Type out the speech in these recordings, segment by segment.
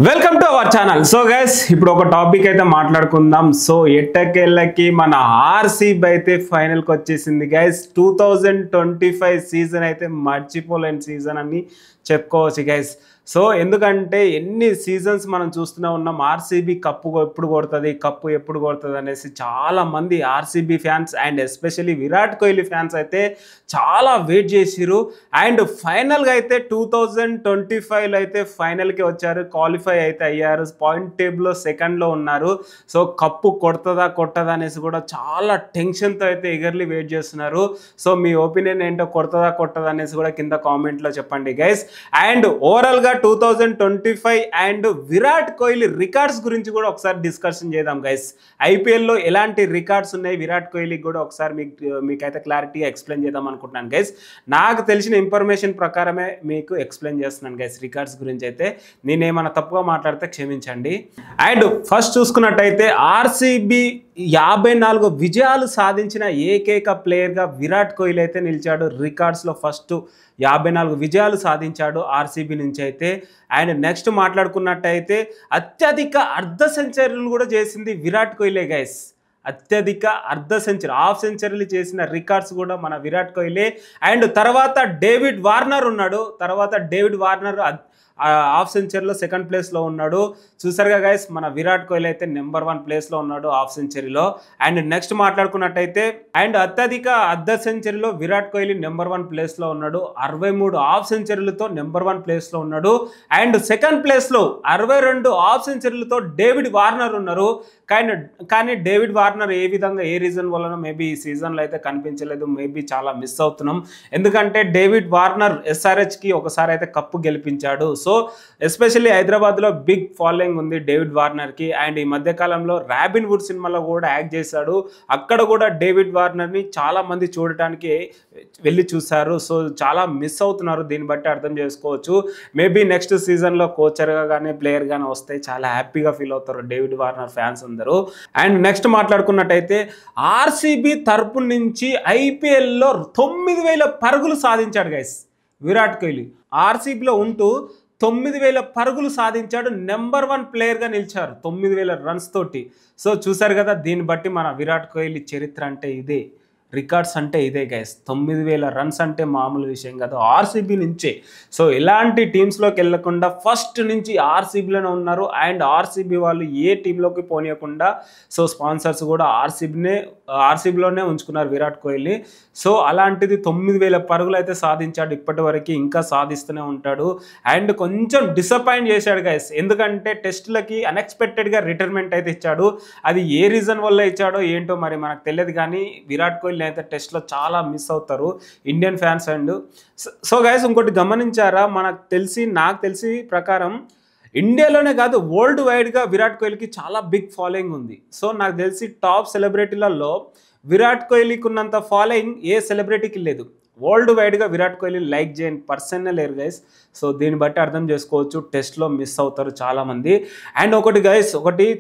Welcome to our channel. So guys, ఇప్పుడు ఒక topic అయితే మాట్లాడుకుందాం. సో ఎట్టకేళ్ళకి మన ఆర్సీబీ అయితే ఫైనల్కి వచ్చేసింది గైస్. 2025 సీజన్ అయితే మర్చిపోలేని సీజన్ అని చెప్పుకోవచ్చు గైస్. సో ఎందుకంటే ఎన్ని సీజన్స్ మనం చూస్తూనే ఉన్నాం. ఆర్సీబీ కప్పు ఎప్పుడు కొడుతుంది అనేసి చాలా మంది RCB fans and especially Virat Kohli fans అయితే చాలా వెయిట్ చేసిరు. అండ్ ఫైనల్గా అయితే 2025లో అయితే ఫైనల్కి వచ్చారు, క్వాలిఫై అయితే అయ్యారు, పాయింట్ టేబుల్లో సెకండ్లో ఉన్నారు. సో కప్పు కొట్టదా అనేసి కూడా చాలా టెన్షన్తో అయితే ఎగర్లీ వెయిట్ చేస్తున్నారు. సో మీ ఒపీనియన్ ఏంటో, కొట్టదా అనేసి కూడా కింద కామెంట్లో చెప్పండి గైస్. అండ్ ఓవరాల్గా 2025 అండ్ విరాట్ కోహ్లీ రికార్డ్స్ గురించి కూడా ఒకసారి డిస్కషన్ చేద్దాం గైస్. ఐపీఎల్లో ఎలాంటి రికార్డ్స్ ఉన్నాయి విరాట్ కోహ్లీకి కూడా ఒకసారి మీకైతే క్లారిటీగా ఎక్స్ప్లెయిన్ చేద్దాం అనుకుంటున్నాను గైస్. నాకు తెలిసిన ఇన్ఫర్మేషన్ ప్రకారమే మీకు ఎక్స్ప్లెయిన్ చేస్తున్నాను గైస్ రికార్డ్స్ గురించి. అయితే నేనేమన్నా తప్పుగా మాట్లాడితే క్షమించండి. అండ్ ఫస్ట్ చూసుకున్నట్టయితే ఆర్సీబీ 54 విజయాలు సాధించిన ఏకైక ప్లేయర్గా విరాట్ కోహ్లీ అయితే నిలిచాడు. రికార్డ్స్లో ఫస్ట్ 54 విజయాలు సాధించాడు ఆర్సీబీ నుంచి అయితే. అండ్ నెక్స్ట్ మాట్లాడుకున్నట్టయితే అత్యధిక అర్ధ సెంచరీలు కూడా చేసింది విరాట్ కోహ్లీ గైస్. అత్యధిక అర్ధ సెంచరీ, హాఫ్ సెంచరీలు చేసిన రికార్డ్స్ కూడా మన విరాట్ కోహ్లీ. అండ్ తర్వాత డేవిడ్ వార్నర్ ఉన్నాడు. డేవిడ్ వార్నర్ హాఫ్ సెంచరీలో సెకండ్ ప్లేస్లో ఉన్నాడు. చూసారుగా గైస్, మన విరాట్ కోహ్లీ అయితే నెంబర్ 1 ప్లేస్లో ఉన్నాడు హాఫ్ సెంచరీలో. అండ్ నెక్స్ట్ మాట్లాడుకున్నట్టయితే అత్యధిక అర్ధ సెంచరీలో విరాట్ కోహ్లీ నెంబర్ 1 ప్లేస్లో ఉన్నాడు. 63 హాఫ్ సెంచరీలతో నెంబర్ 1 ప్లేస్లో ఉన్నాడు. అండ్ సెకండ్ ప్లేస్లో 62 హాఫ్ సెంచరీలతో డేవిడ్ వార్నర్ ఉన్నారు. కానీ డేవిడ్ వార్నర్ ఏ రీజన్ వలన మేబీ ఈ సీజన్లో అయితే కనిపించలేదు. మేబీ చాలా మిస్ అవుతున్నాం. ఎందుకంటే డేవిడ్ వార్నర్ ఎస్ఆర్హెచ్కి ఒకసారి అయితే కప్పు గెలిపించాడు. సో ఎస్పెషల్లీ హైదరాబాద్లో బిగ్ ఫాలోయింగ్ ఉంది డేవిడ్ వార్నర్కి. అండ్ ఈ మధ్యకాలంలో రాబిన్ వుడ్ సినిమాలో కూడా యాక్ట్ చేశాడు. అక్కడ కూడా డేవిడ్ వార్నర్ని చాలా మంది చూడటానికి వెళ్ళి చూశారు. సో చాలా మిస్ అవుతున్నారు. దీన్ని బట్టి అర్థం చేసుకోవచ్చు. మేబీ నెక్స్ట్ సీజన్లో కోచర్గా కానీ ప్లేయర్ కానీ వస్తే చాలా హ్యాపీగా ఫీల్ అవుతారు డేవిడ్ వార్నర్ ఫ్యాన్స్ అందరూ. అండ్ నెక్స్ట్ మాట్లాడుకున్నట్టయితే ఆర్సీబీ తరపు నుంచి ఐపీఎల్లో 9000 పరుగులు సాధించాడు గైస్ విరాట్ కోహ్లీ. ఆర్సీబీలో ఉంటూ 9000 పరుగులు సాధించాడు. నెంబర్ 1 ప్లేయర్గా నిలిచారు 9000 రన్స్ తోటి. సో చూసారు కదా, దీన్ని బట్టి మన విరాట్ కోహ్లీ చరిత్ర అంటే ఇదే, రికార్డ్స్ అంటే ఇదే గైస్. 9000 రన్స్ అంటే మామూలు విషయం కాదు ఆర్సీబీ నుంచే. సో ఇలాంటి టీమ్స్లోకి వెళ్ళకుండా ఫస్ట్ నుంచి ఆర్సీబీలోనే ఉన్నారు. అండ్ ఆర్సీబీ వాళ్ళు ఏ టీంలోకి పోనీయకుండా సో స్పాన్సర్స్ కూడా ఆర్సీబీలోనే ఉంచుకున్నారు విరాట్ కోహ్లీ. సో అలాంటిది 9000 పరుగులు అయితే సాధించాడు ఇప్పటి వరకు, ఇంకా సాధిస్తూనే ఉంటాడు. అండ్ కొంచెం డిసప్పాయింట్ చేశాడు గైస్. ఎందుకంటే టెస్టులకి అన్ఎక్స్పెక్టెడ్గా రిటైర్మెంట్ అయితే ఇచ్చాడు. అది ఏ రీజన్ వల్ల ఇచ్చాడో ఏంటో మరి మనకు తెలియదు. కానీ విరాట్ కోహ్లీ అయితే టెస్ట్లో చాలా మిస్ అవుతారు Indian fans. And so guys, ఇంకోటి గమనించారా, నాకు తెలిసి ప్రకారం ఇండియాలోనే కాదు వరల్డ్ వైడ్గా విరాట్ కోహ్లీకి చాలా బిగ్ ఫాలోయింగ్ ఉంది. సో నాకు తెలిసి టాప్ సెలబ్రిటీలలో విరాట్ కోహ్లీకి ఉన్నంత ఫాలోయింగ్ ఏ సెలబ్రిటీకి లేదు. వరల్డ్ వైడ్గా విరాట్ కోహ్లీ లైక్ చేయని పర్సనే లేరు గైస్. సో దీన్ని బట్టి అర్థం చేసుకోవచ్చు టెస్ట్లో మిస్ అవుతారు చాలామంది. అండ్ ఒకటి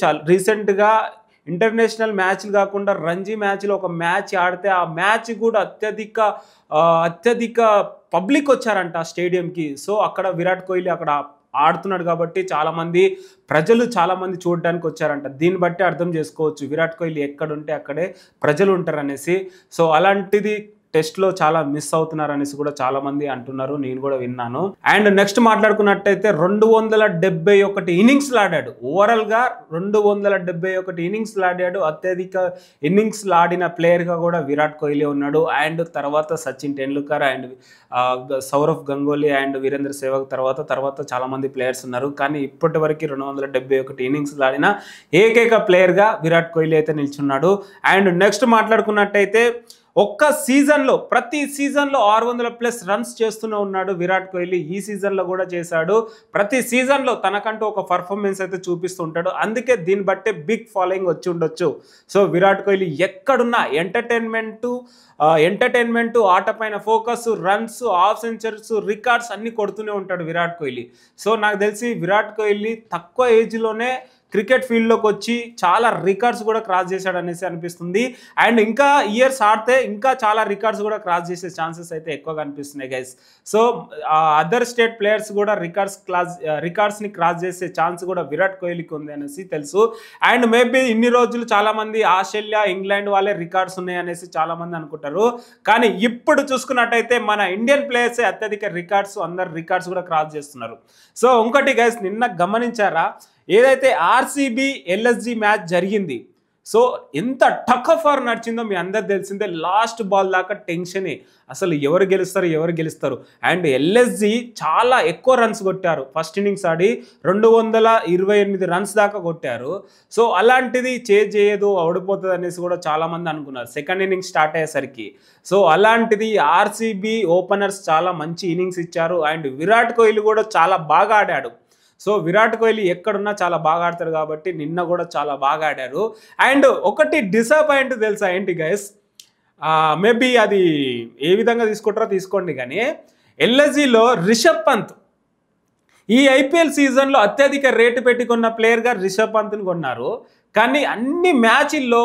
చాలా రీసెంట్గా ఇంటర్నేషనల్ మ్యాచ్లు కాకుండా రంజీ మ్యాచ్లో ఒక మ్యాచ్ ఆడితే ఆ మ్యాచ్ కూడా అత్యధిక పబ్లిక్ వచ్చారంట స్టేడియంకి. సో అక్కడ విరాట్ కోహ్లీ అక్కడ ఆడుతున్నాడు కాబట్టి ప్రజలు చాలామంది చూడడానికి వచ్చారంట. దీన్ని బట్టి అర్థం చేసుకోవచ్చు విరాట్ కోహ్లీ ఎక్కడుంటే అక్కడే ప్రజలు ఉంటారు అనేసి. సో అలాంటిది టెస్ట్లో చాలా మిస్ అవుతున్నారు అనేసి కూడా చాలా మంది అంటున్నారు, నేను కూడా విన్నాను. అండ్ నెక్స్ట్ మాట్లాడుకున్నట్టయితే 271 ఇన్నింగ్స్లు ఆడాడు. ఓవరాల్గా 271 ఇన్నింగ్స్లు ఆడాడు. అత్యధిక ఇన్నింగ్స్లు ఆడిన ప్లేయర్గా కూడా విరాట్ కోహ్లీ ఉన్నాడు. అండ్ తర్వాత సచిన్ టెండూల్కర్ అండ్ సౌరవ్ గంగూలీ అండ్ వీరేంద్ర సెహ్వాగ్ తర్వాత చాలా మంది ప్లేయర్స్ ఉన్నారు. కానీ ఇప్పటి వరకు 271 ఇన్నింగ్స్లు ఆడిన ఏకైక ప్లేయర్గా విరాట్ కోహ్లీ అయితే నిల్చున్నాడు. అండ్ నెక్స్ట్ మాట్లాడుకున్నట్టయితే ప్రతి సీజన్లో 600+ రన్స్ చేస్తూనే ఉన్నాడు విరాట్ కోహ్లీ. ఈ సీజన్లో కూడా చేశాడు. ప్రతి సీజన్లో తనకంటూ ఒక పర్ఫార్మెన్స్ అయితే చూపిస్తుంటాడు. అందుకే దీన్ని బట్టే బిగ్ ఫాలోయింగ్ వచ్చి ఉండొచ్చు. సో విరాట్ కోహ్లీ ఎక్కడున్నా ఎంటర్టైన్మెంట్, ఆట పైన focus, runs, half centuries, records అన్ని కొడుతూనే ఉంటాడు విరాట్ కోహ్లీ. సో నాకు తెలిసి విరాట్ కోహ్లీ తక్కువ ఏజ్లోనే క్రికెట్ ఫీల్డ్లోకి వచ్చి చాలా రికార్డ్స్ కూడా క్రాస్ చేశాడు అనేసి అనిపిస్తుంది. అండ్ ఇంకా ఇయర్స్ ఆడితే ఇంకా చాలా రికార్డ్స్ కూడా క్రాస్ చేసే ఛాన్సెస్ అయితే ఎక్కువగా అనిపిస్తున్నాయి guys. So other state players కూడా రికార్డ్స్ని క్రాస్ చేసే ఛాన్స్ కూడా విరాట్ కోహ్లీకి ఉంది అనేసి తెలుసు. అండ్ మేబీ ఇన్ని రోజులు చాలామంది ఆస్ట్రేలియా, ఇంగ్లాండ్ వాళ్ళే రికార్డ్స్ ఉన్నాయి అనేసి చాలామంది అనుకుంటారు. కానీ ఇప్పుడు చూసుకున్నట్టయితే మన ఇండియన్ ప్లేయర్సే అత్యధిక రికార్డ్స్, అందరు రికార్డ్స్ కూడా క్రాస్ చేస్తున్నారు. సో ఇంకోటి గైస్, నిన్న గమనించారా, ఏదైతే ఆర్సీబీ ఎల్ఎస్జీ మ్యాచ్ జరిగింది, సో ఎంత టక్ ఆఫ్ వార్ నడిచిందో మీ అందరు తెలిసిందే. లాస్ట్ బాల్ దాకా టెన్షనే, అసలు ఎవరు గెలుస్తారు. అండ్ ఎల్ఎస్జీ చాలా ఎక్కువ రన్స్ కొట్టారు. ఫస్ట్ ఇన్నింగ్స్ ఆడి 228 రన్స్ దాకా కొట్టారు. సో అలాంటిది చేయదు, ఓడిపోతుంది అనేసి కూడా చాలామంది అనుకున్నారు సెకండ్ ఇన్నింగ్స్ స్టార్ట్ అయ్యేసరికి. సో అలాంటిది ఆర్సీబీ ఓపెనర్స్ చాలా మంచి ఇన్నింగ్స్ ఇచ్చారు. అండ్ విరాట్ కోహ్లీ కూడా చాలా బాగా ఆడాడు. సో విరాట్ కోహ్లీ ఎక్కడున్నా చాలా బాగా ఆడతారు కాబట్టి నిన్న కూడా చాలా బాగా ఆడారు. అండ్ ఒకటి డిసప్పాయింట్ తెలుసా ఏంటి గైస్, మేబీ అది ఏ విధంగా తీసుకుంటారో తీసుకోండి, కానీ ఎల్ఎస్జీలో రిషబ్ పంత్ ఈ ఐపీఎల్ సీజన్లో అత్యధిక రేటు పెట్టుకున్న ప్లేయర్గా రిషబ్ పంత్ని కొన్నారు. కానీ అన్ని మ్యాచ్ల్లో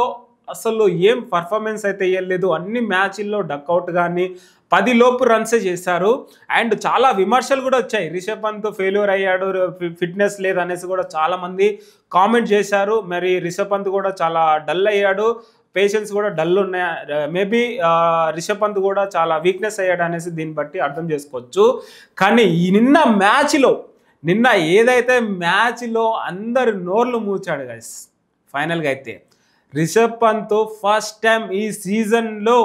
అసలు ఏం పర్ఫార్మెన్స్ అయితే ఇవ్వలేదు. అన్ని మ్యాచ్ల్లో డక్అవుట్ కానీ 10 లోపు రన్సే చేశారు. అండ్ చాలా విమర్శలు కూడా వచ్చాయి, రిషబ్ పంత్ ఫెయిల్యూర్ అయ్యాడు, ఫిట్నెస్ లేదు అనేసి కూడా చాలామంది కామెంట్ చేశారు. మరి రిషబ్ పంత్ కూడా చాలా డల్ అయ్యాడు, పేషెన్స్ కూడా డల్ ఉన్నాయి. మేబీ రిషబ్ పంత్ కూడా చాలా వీక్నెస్ అయ్యాడు అనేసి దీన్ని బట్టి అర్థం చేసుకోవచ్చు. కానీ నిన్న ఏదైతే మ్యాచ్లో అందరు నోర్లు మూచాడు గైస్, ఫైనల్గా అయితే రిషబ్ పంత్ ఫస్ట్ టైం ఈ సీజన్లో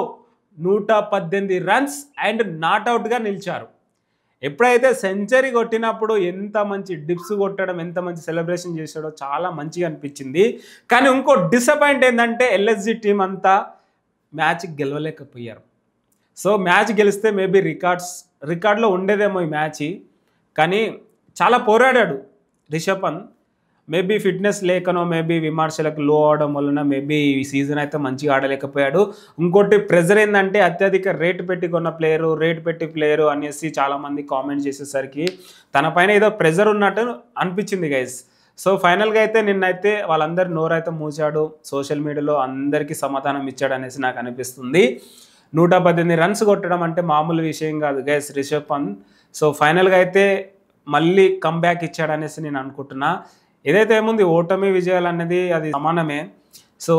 118 రన్స్ అండ్ నాట్అవుట్గా నిలిచారు. ఎప్పుడైతే సెంచరీ కొట్టినప్పుడు ఎంత మంచి డిప్స్ కొట్టడం, ఎంత మంచి సెలబ్రేషన్ చేశాడో చాలా మంచిగా అనిపించింది. కానీ ఇంకో డిసప్పాయింట్ ఏంటంటే ఎల్ఎస్జీ టీం అంతా మ్యాచ్ గెలవలేకపోయారు. సో మ్యాచ్ గెలిస్తే మేబీ రికార్డ్లో ఉండేదేమో ఈ మ్యాచ్. కానీ చాలా పోరాడాడు రిషబ్ పంత్. మేబీ ఫిట్నెస్ లేకనో, మేబీ విమర్శలకు లో అవడం వలన మేబీ ఈ సీజన్ అయితే మంచిగా ఆడలేకపోయాడు. ఇంకోటి ప్రెజర్ ఏంటంటే అత్యధిక రేటు పెట్టి ప్లేయరు అనేసి చాలామంది కామెంట్ చేసేసరికి తన పైన ఏదో ప్రెజర్ ఉన్నట్టు అనిపించింది గైస్. సో ఫైనల్గా అయితే నిన్నైతే వాళ్ళందరూ నోరైతే మూసాడు, సోషల్ మీడియాలో అందరికీ సమాధానం ఇచ్చాడు అనేసి నాకు అనిపిస్తుంది. 118 రన్స్ కొట్టడం అంటే మామూలు విషయం కాదు గైస్ రిషబ్ పంత్. సో ఫైనల్గా అయితే మళ్ళీ కంబ్యాక్ ఇచ్చాడు అనేసి నేను అనుకుంటున్నా. ఏదైతే ఏముంది, ఓటమి విజయాలు అనేది అది సమానమే. సో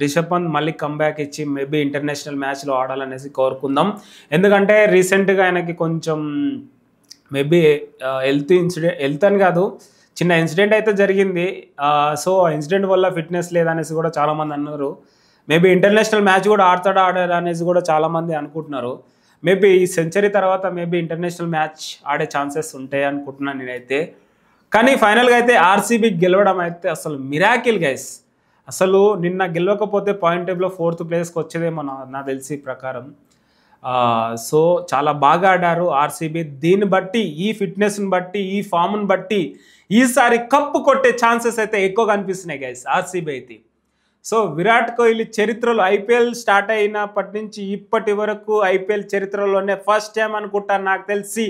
రిషబ్ పంత్ మళ్ళీ కంబ్యాక్ ఇచ్చి మేబీ ఇంటర్నేషనల్ మ్యాచ్లో ఆడాలనేసి కోరుకుందాం. ఎందుకంటే రీసెంట్గా ఆయనకి కొంచెం మేబీ హెల్త్ అని కాదు, చిన్న ఇన్సిడెంట్ అయితే జరిగింది. సో ఆ ఇన్సిడెంట్ వల్ల ఫిట్నెస్ లేదనేసి కూడా చాలామంది అన్నారు. మేబీ ఇంటర్నేషనల్ మ్యాచ్ కూడా ఆడారు అనేసి కూడా చాలామంది అనుకుంటున్నారు. మేబీ ఈ సెంచరీ తర్వాత మేబీ ఇంటర్నేషనల్ మ్యాచ్ ఆడే ఛాన్సెస్ ఉంటాయి అనుకుంటున్నాను నేనైతే. కానీ ఫైనల్గా అయితే ఆర్సీబీ గెలవడం అయితే అసలు మిరాకిల్ గైస్. అసలు నిన్న గెలవకపోతే పాయింట్ టేబుల్లో 4th ప్లేస్కి వచ్చేదేమో నా తెలిసి ప్రకారం. సో చాలా బాగా ఆడారు ఆర్సీబీ. దీన్ని బట్టి, ఈ ఫిట్నెస్ని బట్టి, ఈ ఫామ్ని బట్టి ఈసారి కప్పు కొట్టే ఛాన్సెస్ అయితే ఎక్కువగా అనిపిస్తున్నాయి గైస్ ఆర్సీబీ అయితే. సో విరాట్ కోహ్లీ చరిత్రలో ఐపీఎల్ స్టార్ట్ అయినప్పటి నుంచి ఇప్పటి వరకు ఐపీఎల్ చరిత్రలోనే ఫస్ట్ టైం అనుకుంటాను నాకు తెలిసి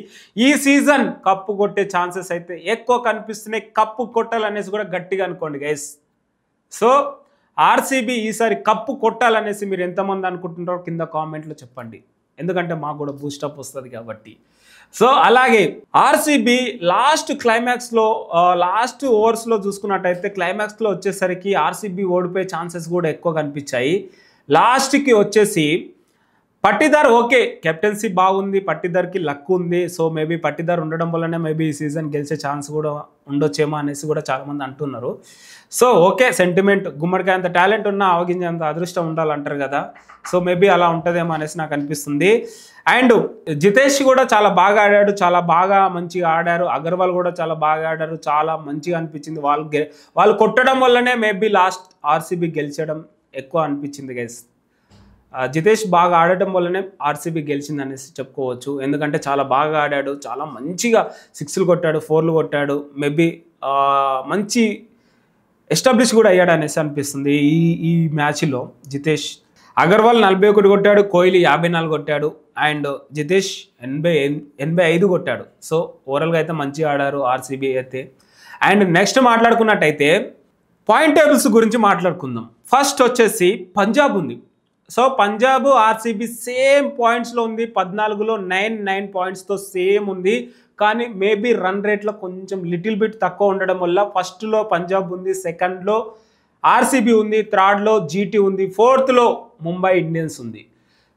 ఈ సీజన్ కప్పు కొట్టే ఛాన్సెస్ అయితే ఎక్కువ కనిపిస్తున్నాయి. కప్పు కొట్టాలనేసి కూడా గట్టిగా అనుకోండి గైస్. సో ఆర్సీబీ ఈసారి కప్పు కొట్టాలనేసి మీరు ఎంతమంది అనుకుంటున్నారో కింద కామెంట్లో చెప్పండి, ఎందుకంటే మాకు కూడా బూస్టప్ వస్తుంది కాబట్టి. సో అలాగే ఆర్సీబీ లాస్ట్ ఓవర్స్లో చూసుకున్నట్టయితే క్లైమాక్స్లో వచ్చేసరికి ఆర్సీబీ ఓడిపోయే ఛాన్సెస్ కూడా ఎక్కువ కనిపించాయి. లాస్ట్కి వచ్చేసి పట్టిదార్ ఓకే, కెప్టెన్సీ బాగుంది, పట్టిదార్కి లక్ ఉంది. సో మేబీ పట్టిదార్ ఉండడం వల్లనే మేబీ ఈ సీజన్ గెలిచే ఛాన్స్ కూడా ఉండొచ్చేమో అనేసి కూడా చాలామంది అంటున్నారు. సో ఓకే, సెంటిమెంట్, గుమ్మడికాయ అంత టాలెంట్ ఉన్నా అవగింజ అంత అదృష్టం ఉండాలంటారు కదా. సో మేబీ అలా ఉంటుందేమో అనేసి నాకు అనిపిస్తుంది. అండ్ జితేష్ కూడా చాలా బాగా ఆడాడు, చాలా బాగా మంచిగా ఆడారు. అగర్వాల్ కూడా చాలా బాగా ఆడారు, చాలా మంచిగా అనిపించింది. వాళ్ళు కొట్టడం వల్లనే మేబీ లాస్ట్ ఆర్సీబీ గెలిచడం ఎక్కువ అనిపించింది గైస్. జితేష్ బాగా ఆడటం వల్లనే ఆర్సీబీ గెలిచింది అనేసి చెప్పుకోవచ్చు. ఎందుకంటే చాలా బాగా ఆడాడు, చాలా మంచిగా 6లు కొట్టాడు, 4లు కొట్టాడు. మేబీ మంచి ఎస్టాబ్లిష్ కూడా అయ్యాడు అనేసి అనిపిస్తుంది ఈ మ్యాచ్లో జితేష్. అగర్వాల్ 41 కొట్టాడు, కోహ్లీ 54 కొట్టాడు, అండ్ జితేష్ 85 కొట్టాడు. సో ఓవరాల్గా అయితే మంచిగా ఆడారు ఆర్సీబీ అయితే. అండ్ నెక్స్ట్ మాట్లాడుకున్నట్టయితే పాయింట్ టేబుల్స్ గురించి మాట్లాడుకుందాం. ఫస్ట్ వచ్చేసి పంజాబ్ ఉంది. సో పంజాబ్ ఆర్సీబీ సేమ్ పాయింట్స్లో ఉంది, 14లో 9 పాయింట్స్తో సేమ్ ఉంది. కానీ మేబీ రన్ రేట్లో కొంచెం లిటిల్ బిట్ తక్కువ ఉండడం వల్ల ఫస్ట్లో పంజాబ్ ఉంది, సెకండ్లో ఆర్సీబీ ఉంది, థర్డ్లో జీటీ ఉంది, ఫోర్త్లో ముంబై ఇండియన్స్ ఉంది.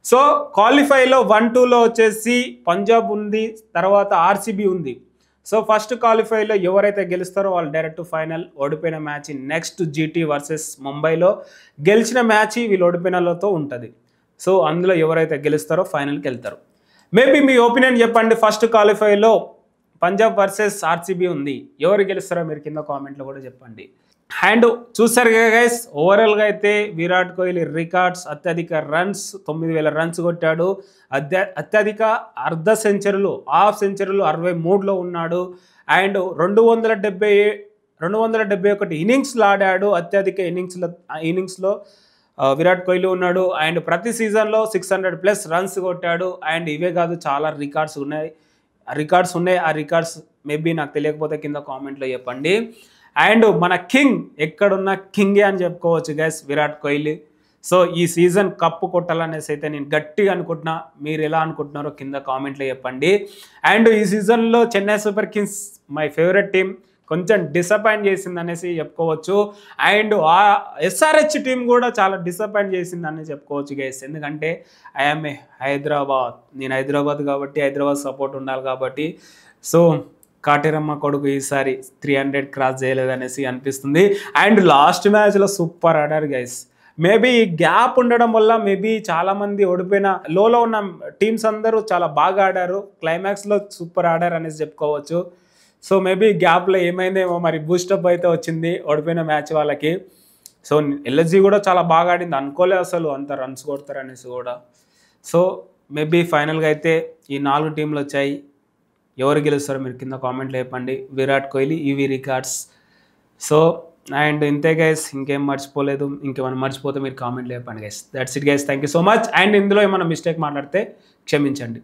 సో క్వాలిఫైలో 1-2లో వచ్చేసి పంజాబ్ ఉంది, తర్వాత ఆర్సీబీ ఉంది. సో ఫస్ట్ క్వాలిఫైలో ఎవరైతే గెలుస్తారో వాళ్ళు డైరెక్ట్ ఫైనల్. ఓడిపోయిన మ్యాచ్ నెక్స్ట్ జీటీ వర్సెస్ ముంబైలో, గెలిచిన మ్యాచ్ వీళ్ళు ఓడిపోయినలతో ఉంటుంది. సో అందులో ఎవరైతే గెలుస్తారో ఫైనల్కి వెళ్తారు. మేబీ మీ ఒపీనియన్ చెప్పండి. ఫస్ట్ క్వాలిఫైలో పంజాబ్ వర్సెస్ ఆర్సీబీ ఉంది, ఎవరు గెలుస్తారో మీరు కింద కామెంట్లో కూడా చెప్పండి. అండ్ చూసారు కదా గైస్, ఓవరాల్గా అయితే విరాట్ కోహ్లీ రికార్డ్స్, అత్యధిక రన్స్ 9000 రన్స్ కొట్టాడు, అత్యధిక అర్ధ సెంచరీలు, హాఫ్ సెంచరీలు 63లో ఉన్నాడు. అండ్ 271 ఇన్నింగ్స్లు ఆడాడు, అత్యధిక ఇన్నింగ్స్లో విరాట్ కోహ్లీ ఉన్నాడు. అండ్ ప్రతి సీజన్లో 600+ రన్స్ కొట్టాడు. అండ్ ఇవే కాదు, చాలా రికార్డ్స్ ఉన్నాయి. ఆ రికార్డ్స్ మేబీ నాకు తెలియకపోతే కింద కామెంట్లో చెప్పండి. అండ్ మన కింగ్ ఎక్కడున్న కింగే అని చెప్పుకోవచ్చు గైస్, విరాట్ కోహ్లీ. సో ఈ సీజన్ కప్పు కొట్టాలనేసి అయితే నేను గట్టిగా అనుకుంటున్నా. మీరు ఎలా అనుకుంటున్నారో కింద కామెంట్లో చెప్పండి. అండ్ ఈ సీజన్లో Chennai super Kings my favourite team కొంచెం డిసప్పాయింట్ చేసింది అనేసి చెప్పుకోవచ్చు. అండ్ ఆ ఎస్ఆర్హెచ్ టీం కూడా చాలా డిసప్పాయింట్ చేసిందని చెప్పుకోవచ్చు గైస్. ఎందుకంటే ఐఎమ్ ఏ హైదరాబాద్, నేను హైదరాబాద్ కాబట్టి హైదరాబాద్ సపోర్ట్ ఉండాలి కాబట్టి. సో కాటేరమ్మ కొడుకు ఈసారి 300 క్రాస్ చేయలేదనేసి అనిపిస్తుంది. అండ్ లాస్ట్ మ్యాచ్లో సూపర్ ఆడారు గైస్. మేబీ గ్యాప్ ఉండడం వల్ల మేబీ చాలామంది ఓడిపోయిన లోలో ఉన్న టీమ్స్ అందరూ చాలా బాగా ఆడారు, క్లైమాక్స్లో సూపర్ ఆడారు అనేసి చెప్పుకోవచ్చు. సో మేబీ గ్యాప్లో ఏమైందేమో మరి, బూస్టప్ అయితే వచ్చింది ఓడిపోయిన మ్యాచ్ వాళ్ళకి. సో ఎల్ఎస్జీ కూడా చాలా బాగా ఆడింది, అనుకోలే అసలు అంత రన్స్ కొడతారు అనేసి కూడా. సో మేబీ ఫైనల్గా అయితే ఈ 4 టీంలు వచ్చాయి. ఎవరు గెలుస్తారో మీరు కింద కామెంట్లో చెప్పండి. Virat Kohli, EV records. So and ఇంతే గైస్, ఇంకేం మర్చిపోలేదు. ఇంకేమైనా మర్చిపోతే మీరు కామెంట్లో చెప్పండి guys. That's it guys, thank you so much. And ఇందులో ఏమైనా మిస్టేక్ మాట్లాడితే క్షమించండి.